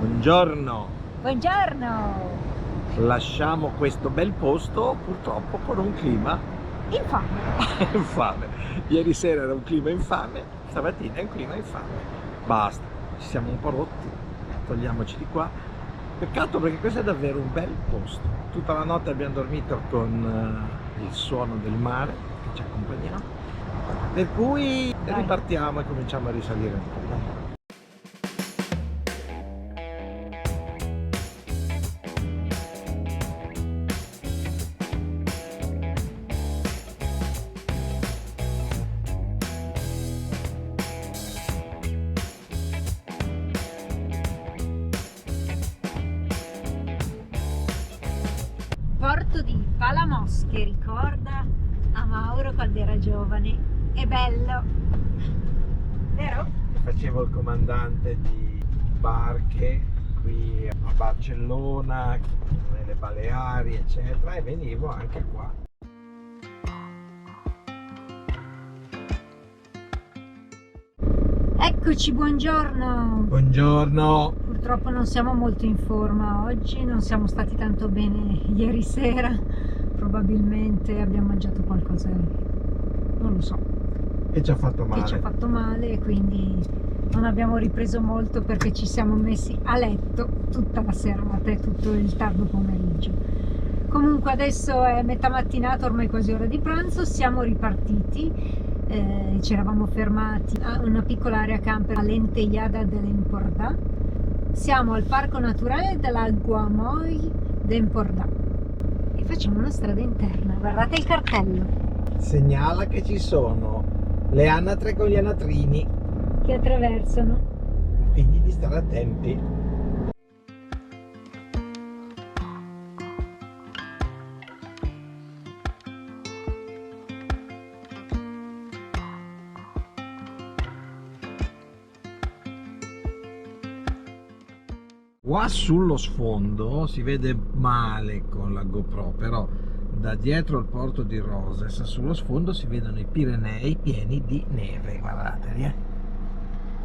Buongiorno! Buongiorno! Lasciamo questo bel posto purtroppo con un clima Infame! infame. Ieri sera era un clima infame, stamattina è un clima infame. Basta, ci siamo un po' rotti, togliamoci di qua. Peccato perché questo è davvero un bel posto. Tutta la notte abbiamo dormito con il suono del mare che ci accompagniamo. Per cui ripartiamo e cominciamo a risalire un po'. Porto di Palamos che ricorda a Mauro quando era giovane. È bello, vero? Facevo il comandante di barche qui a Barcellona, nelle Baleari, eccetera, e venivo anche qua. Eccoci, buongiorno! Buongiorno! Purtroppo non siamo molto in forma oggi, non siamo stati tanto bene ieri sera, probabilmente abbiamo mangiato qualcosa, non lo so, Che ci ha fatto male. che ci ha fatto male e quindi non abbiamo ripreso molto perché ci siamo messi a letto tutta la serata e tutto il tardo pomeriggio. Comunque adesso è metà mattinata, ormai quasi ora di pranzo, siamo ripartiti. Ci eravamo fermati a una piccola area camper a Lentellada dell'Empordà. Siamo al parco naturale dell'Aiguamoy d'Empordà e facciamo una strada interna. Guardate il cartello Segnala che ci sono le anatre con gli anatrini, che attraversano. quindi di stare attenti. Qua sullo sfondo si vede male con la GoPro, però da dietro al porto di Roses sullo sfondo si vedono i Pirenei pieni di neve, guardateli,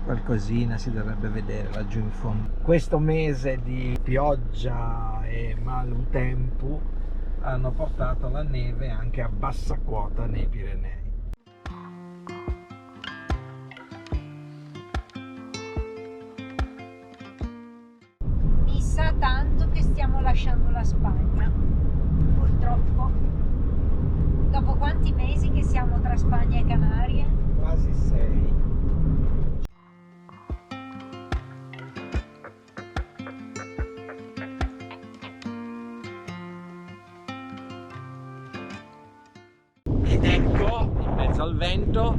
qualcosina si dovrebbe vedere laggiù in fondo. Questo mese di pioggia e maltempo hanno portato la neve anche a bassa quota nei Pirenei. Sa tanto che stiamo lasciando la Spagna, purtroppo. Dopo quanti mesi che siamo tra Spagna e Canarie? Quasi 6. Ed ecco, in mezzo al vento,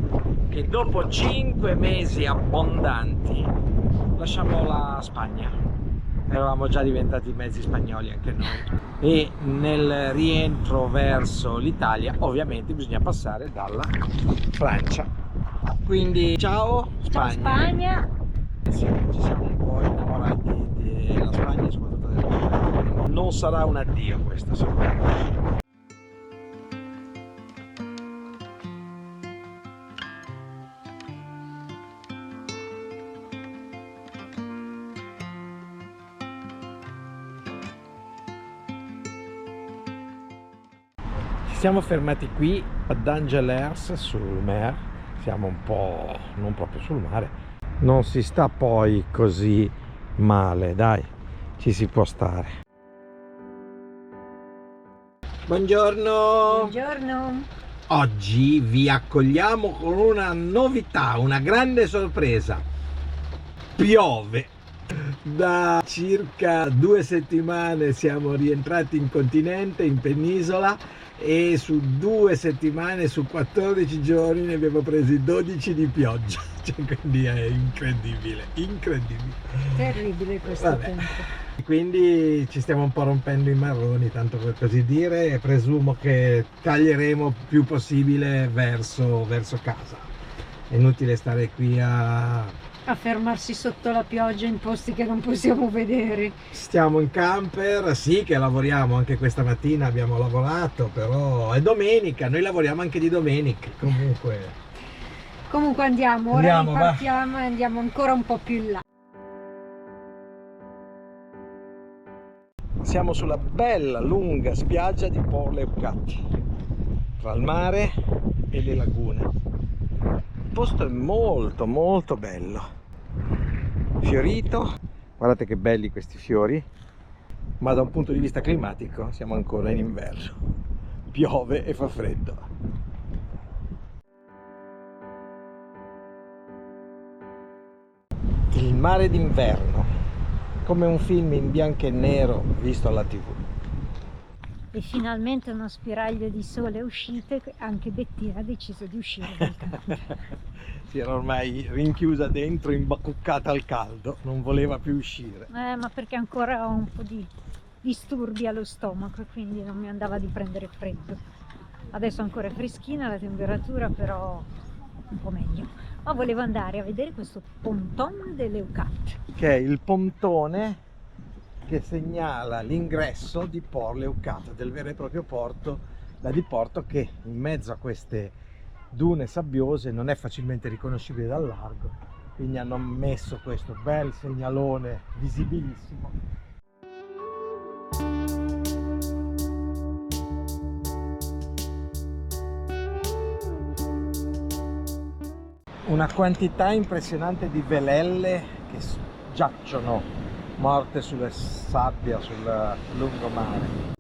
che dopo 5 mesi abbondanti lasciamo la Spagna. Eravamo già diventati mezzi spagnoli anche noi, e nel rientro verso l'Italia ovviamente bisogna passare dalla Francia. Quindi ciao Ciao Spagna! Spagna! Sì, ci siamo un po' innamorati della Spagna e soprattutto della Spagna. Non sarà un addio questo sicuramente. Siamo fermati qui ad Angelers sul Mer, siamo un po' non proprio sul mare, non si sta poi così male, dai, ci si può stare. Buongiorno! Buongiorno! Oggi vi accogliamo con una novità, una grande sorpresa. Piove! Da circa 2 settimane siamo rientrati in continente, in penisola, e su 2 settimane, su 14 giorni ne abbiamo presi 12 di pioggia, quindi è incredibile, incredibile. Terribile questo tempo. Quindi ci stiamo un po' rompendo i marroni, tanto per così dire, e presumo che taglieremo più possibile verso casa. È inutile stare qui a fermarsi sotto la pioggia in posti che non possiamo vedere. Stiamo in camper, sì che lavoriamo, anche questa mattina abbiamo lavorato, però è domenica, noi lavoriamo anche di domenica, Comunque andiamo, ora ripartiamo e andiamo ancora un po' più in là. Siamo sulla bella lunga spiaggia di Port-le-Eucatte, tra il mare e le lagune. Il posto è molto molto bello, fiorito, guardate che belli questi fiori, ma da un punto di vista climatico siamo ancora in inverno, piove e fa freddo. Il mare d'inverno, come un film in bianco e nero visto alla TV. E finalmente uno spiraglio di sole è uscito e anche Bettina ha deciso di uscire dal campo. Si era ormai rinchiusa dentro, imbacuccata al caldo, non voleva più uscire. Ma perché ancora ho un po' di disturbi allo stomaco e quindi non mi andava di prendere freddo. Adesso ancora è freschina la temperatura, però un po' meglio. Ma volevo andare a vedere questo ponton delle Eucatte. Che è il pontone che segnala l'ingresso di Port-le-Eucatte, del vero e proprio porto, da diporto che in mezzo a queste dune sabbiose non è facilmente riconoscibile dal largo, quindi hanno messo questo bel segnalone visibilissimo. Una quantità impressionante di velelle che giacciono morte sulle sabbia sul lungomare.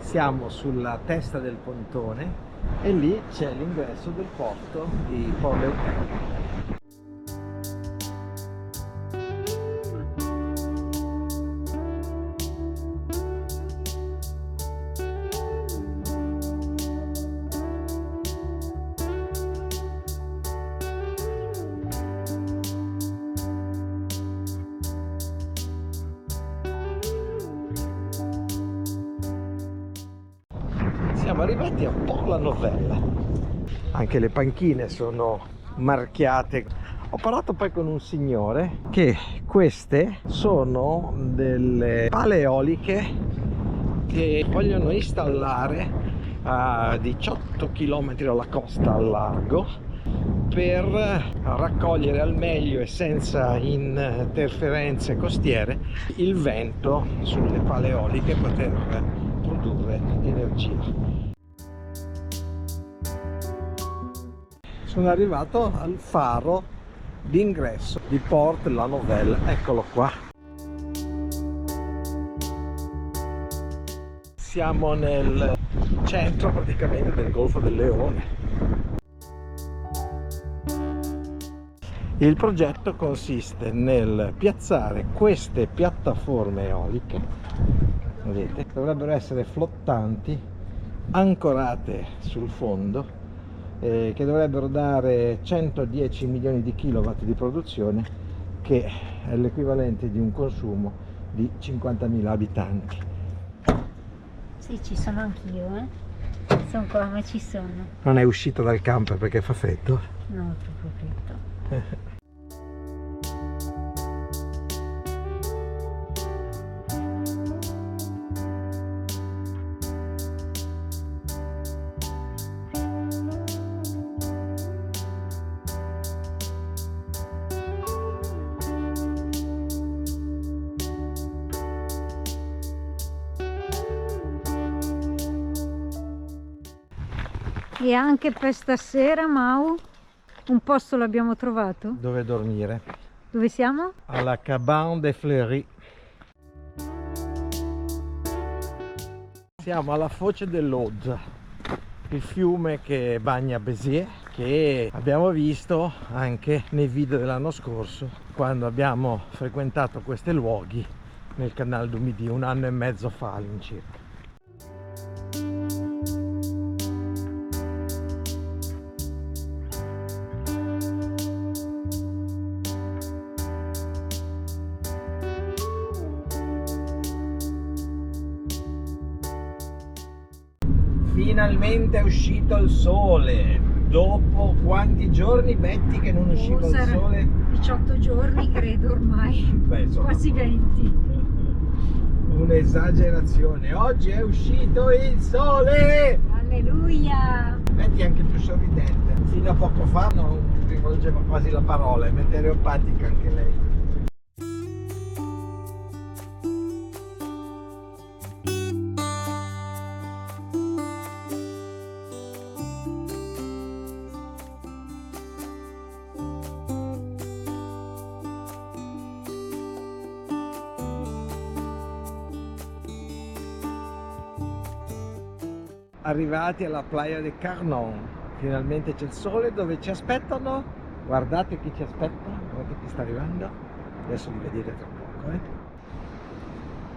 Siamo sulla testa del pontone e lì c'è l'ingresso del porto di Port-le-Eucatte. Siamo arrivati a Port-la-Novella, anche le panchine sono marchiate. Ho parlato poi con un signore che queste sono delle pale eoliche che vogliono installare a 18 km dalla costa al largo per raccogliere al meglio e senza interferenze costiere il vento sulle pale eoliche e poter produrre energia. Sono arrivato al faro d'ingresso di Port-la-Novella, eccolo qua. Siamo nel centro praticamente del Golfo del Leone. Il progetto consiste nel piazzare queste piattaforme eoliche, vedete, dovrebbero essere flottanti, ancorate sul fondo, che dovrebbero dare 110 milioni di kilowatt di produzione, che è l'equivalente di un consumo di 50.000 abitanti. Sì, ci sono anch'io, sono qua, ma ci sono. Non è uscito dal camper perché fa freddo? No, è proprio freddo. E anche per stasera, Mau, un posto l'abbiamo trovato. Dove dormire? Dove siamo? Alla Cabane des Fleuris. Siamo alla foce dell'Aude, il fiume che bagna Béziers, che abbiamo visto anche nei video dell'anno scorso, quando abbiamo frequentato questi luoghi nel Canal du Midi, 1 anno e mezzo fa all'incirca. Finalmente è uscito il sole. Dopo quanti giorni, Betty, che non usciva il sole? 18 giorni credo ormai. Beh, insomma, quasi 20. Un'esagerazione. Oggi è uscito il sole. Alleluia! Metti anche più sorridente. Fino a poco fa non rivolgeva quasi la parola, è meteoropatica anche lei. Arrivati alla playa di Carnon, finalmente c'è il sole. Dove ci aspettano? Guardate chi ci aspetta, guardate chi sta arrivando, adesso li vedete tra poco.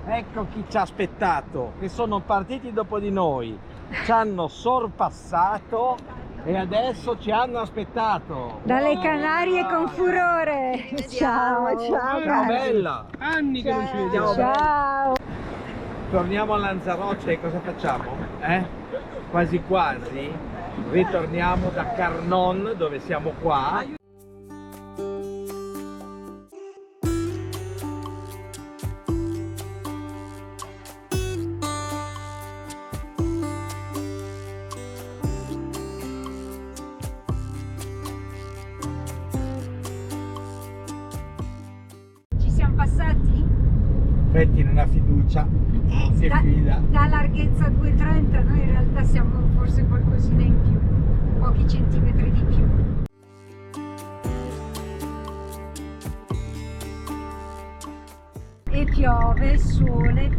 Ecco chi ci ha aspettato, che sono partiti dopo di noi, ci hanno sorpassato e adesso ci hanno aspettato. Dalle Canarie con furore! Ciao, ciao! Ciao bella! Anni che non ci vediamo. Ciao! Torniamo a Lanzarote e cosa facciamo? Quasi quasi ritorniamo da Carnon, dove siamo qua. Ci siamo passati? Metti una fiducia, si fida. Da larghezza 2,30, noi in realtà siamo forse qualcosina in più, pochi centimetri di più. E piove, sole, e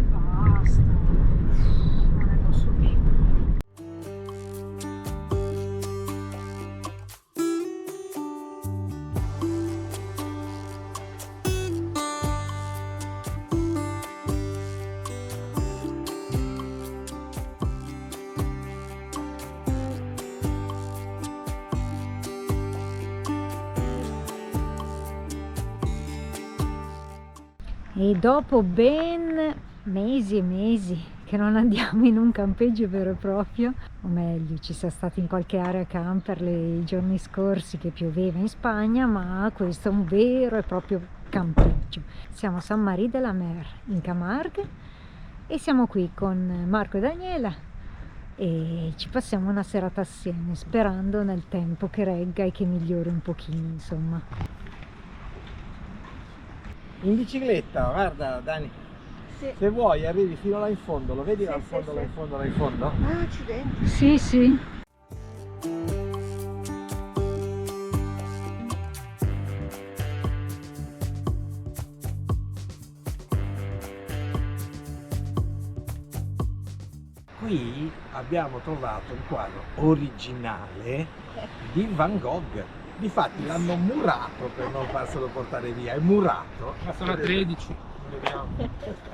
basta. Non ne posso più. E dopo ben mesi e mesi che non andiamo in un campeggio vero e proprio, o meglio ci siamo stati in qualche area camper i giorni scorsi che pioveva in Spagna, ma questo è un vero e proprio campeggio. Siamo a San Marí de la Mer in Camargue e siamo qui con Marco e Daniela e ci passiamo una serata assieme, sperando nel tempo che regga e che migliori un pochino, insomma. In bicicletta, guarda Dani, Sì. se vuoi arrivi fino là in fondo, lo vedi là in Sì, fondo, sì, là in sì. fondo, là in fondo? Ah, accidenti. Sì, sì. Qui abbiamo trovato un quadro originale di Van Gogh. Difatti l'hanno murato per non farselo portare via, è murato. Ma sono a 13. Vediamo.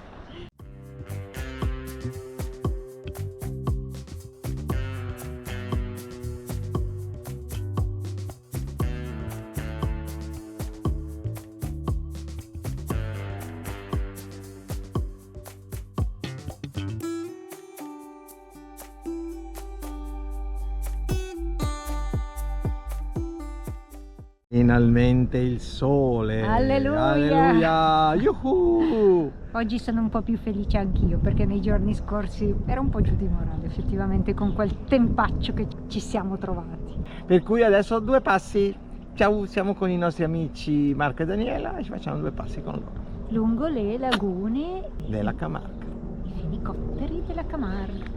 Finalmente il sole. Alleluia. Alleluia. Yuhu. Oggi sono un po' più felice anch'io perché nei giorni scorsi ero un po' giù di morale effettivamente con quel tempaccio che ci siamo trovati. Per cui adesso 2 passi. Ciao, siamo con i nostri amici Marco e Daniela e ci facciamo 2 passi con loro. Lungo le lagune Della Camargue. i fenicotteri della Camargue.